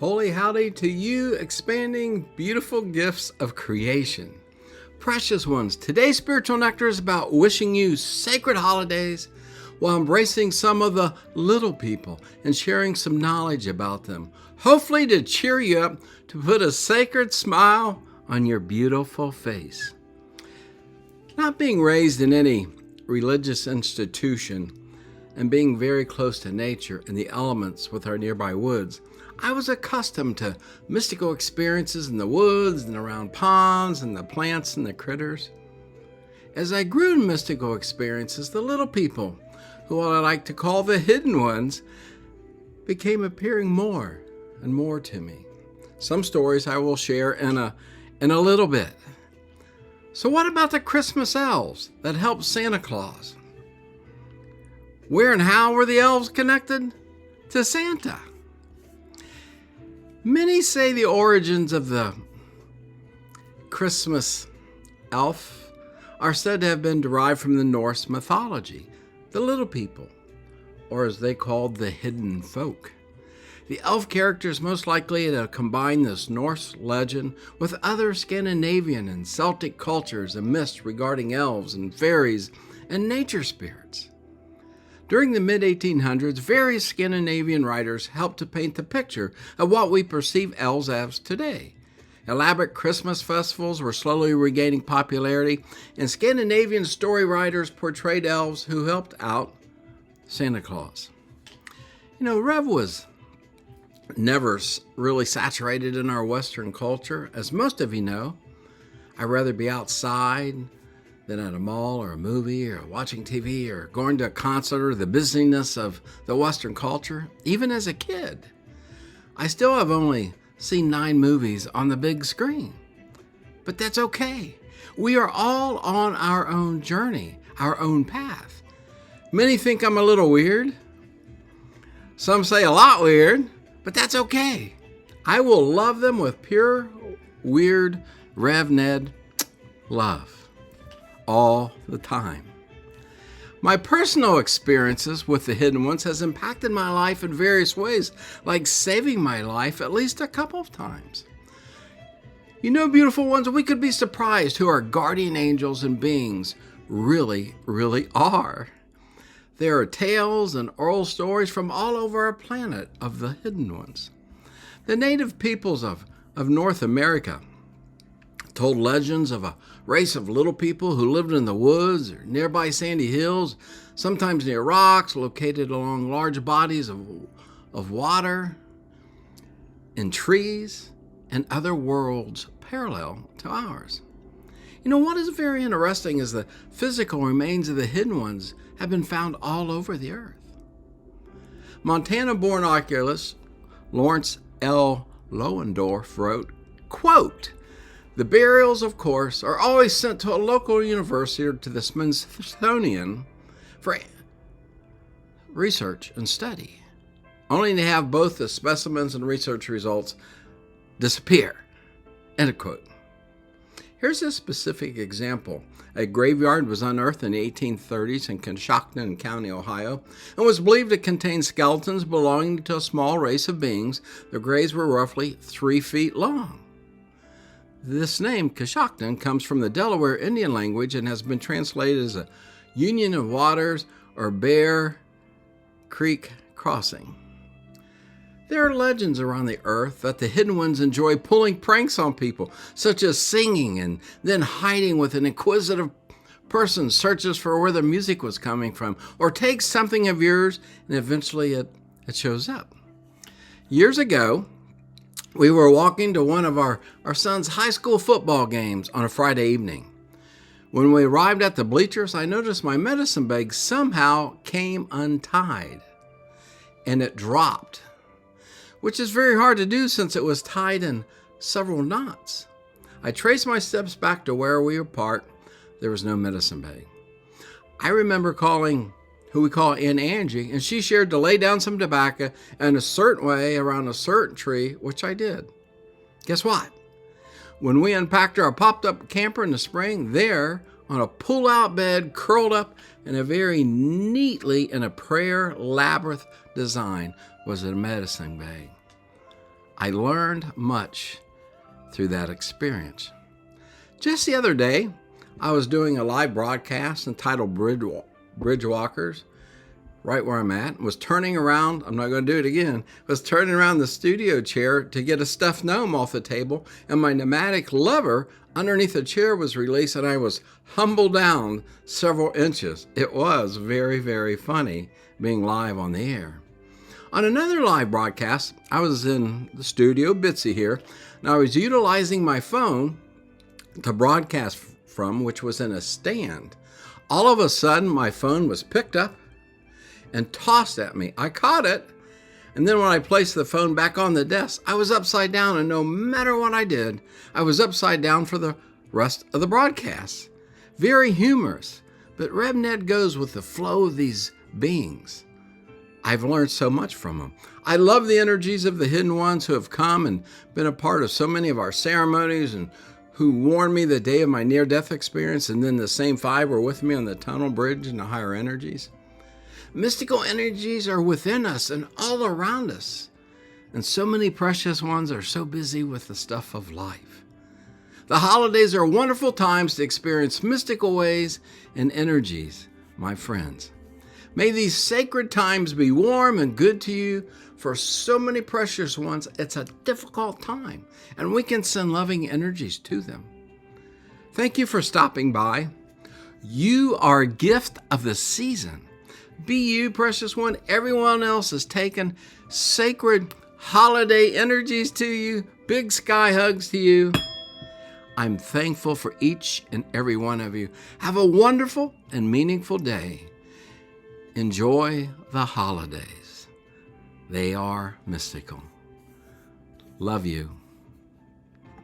Holy howdy to you, expanding beautiful gifts of creation. Precious ones, today's spiritual nectar is about wishing you sacred holidays while embracing some of the little people and sharing some knowledge about them. Hopefully to cheer you up, to put a sacred smile on your beautiful face. Not being raised in any religious institution and being very close to nature and the elements with our nearby woods, I was accustomed to mystical experiences in the woods and around ponds and the plants and the critters. As I grew in mystical experiences, the little people, who I like to call the hidden ones, became appearing more and more to me. Some stories I will share in a little bit. So what about the Christmas elves that helped Santa Claus? Where and how were the elves connected to Santa? Many say the origins of the Christmas elf are said to have been derived from the Norse mythology, the little people, or as they called the hidden folk. The elf characters most likely to combine this Norse legend with other Scandinavian and Celtic cultures and myths regarding elves and fairies and nature spirits. During the mid-1800s, various Scandinavian writers helped to paint the picture of what we perceive elves as today. Elaborate Christmas festivals were slowly regaining popularity, and Scandinavian story writers portrayed elves who helped out Santa Claus. Rev was never really saturated in our Western culture. As most of you know, I'd rather be outside than at a mall or a movie or watching TV or going to a concert or the busyness of the Western culture. Even as a kid, I still have only seen 9 movies on the big screen. But that's okay. We are all on our own journey, our own path. Many think I'm a little weird. Some say a lot weird, but that's okay. I will love them with pure, weird, Rev Ned love. All the time. My personal experiences with the hidden ones has impacted my life in various ways, like saving my life at least a couple of times. Beautiful ones, we could be surprised who our guardian angels and beings really, really are. There are tales and oral stories from all over our planet of the hidden ones. The native peoples of North America told legends of a race of little people who lived in the woods or nearby sandy hills, sometimes near rocks located along large bodies of water, in trees, and other worlds parallel to ours. What is very interesting is the physical remains of the hidden ones have been found all over the earth. Montana-born archaeologist Lawrence L. Lohendorf wrote, quote, "The burials, of course, are always sent to a local university or to the Smithsonian for research and study, only to have both the specimens and research results disappear." End quote. Here's a specific example. A graveyard was unearthed in the 1830s in Coshocton County, Ohio, and was believed to contain skeletons belonging to a small race of beings. The graves were roughly 3 feet long. This name, Coshocton, comes from the Delaware Indian language and has been translated as a union of waters or Bear Creek crossing. There are legends around the earth that the hidden ones enjoy pulling pranks on people, such as singing and then hiding with an inquisitive person searches for where the music was coming from, or takes something of yours and eventually it shows up. Years ago, we were walking to one of our son's high school football games on a Friday evening. When we arrived at the bleachers, I noticed my medicine bag somehow came untied, and it dropped, which is very hard to do since it was tied in several knots. I traced my steps back to where we were parked. There was no medicine bag. I remember calling who we call Aunt Angie, and she shared to lay down some tobacco in a certain way around a certain tree, which I did. Guess what? When we unpacked our popped-up camper in the spring, there, on a pull-out bed, curled up in a very neatly in a prayer labyrinth design, was a medicine bag. I learned much through that experience. Just the other day, I was doing a live broadcast entitled Bridge Walkers, right where I'm at, was turning around, I'm not going to do it again, was turning around the studio chair to get a stuffed gnome off the table, and my pneumatic lever underneath the chair was released, and I was humbled down several inches. It was very, very funny being live on the air. On another live broadcast, I was in the studio, Bitsy here, and I was utilizing my phone to broadcast from, which was in a stand. All of a sudden, my phone was picked up and tossed at me. I caught it, and then when I placed the phone back on the desk, I was upside down, and no matter what I did, I was upside down for the rest of the broadcast. Very humorous, but Reb Ned goes with the flow of these beings. I've learned so much from them. I love the energies of the hidden ones who have come and been a part of so many of our ceremonies and who warned me the day of my near-death experience, and then the same 5 were with me on the tunnel bridge and the higher energies. Mystical energies are within us and all around us. And so many precious ones are so busy with the stuff of life. The holidays are wonderful times to experience mystical ways and energies, my friends. May these sacred times be warm and good to you. For so many precious ones, it's a difficult time, and we can send loving energies to them. Thank you for stopping by. You are a gift of the season. Be you, precious one. Everyone else is taking sacred holiday energies to you. Big sky hugs to you. I'm thankful for each and every one of you. Have a wonderful and meaningful day. Enjoy the holidays. They are mystical. Love you.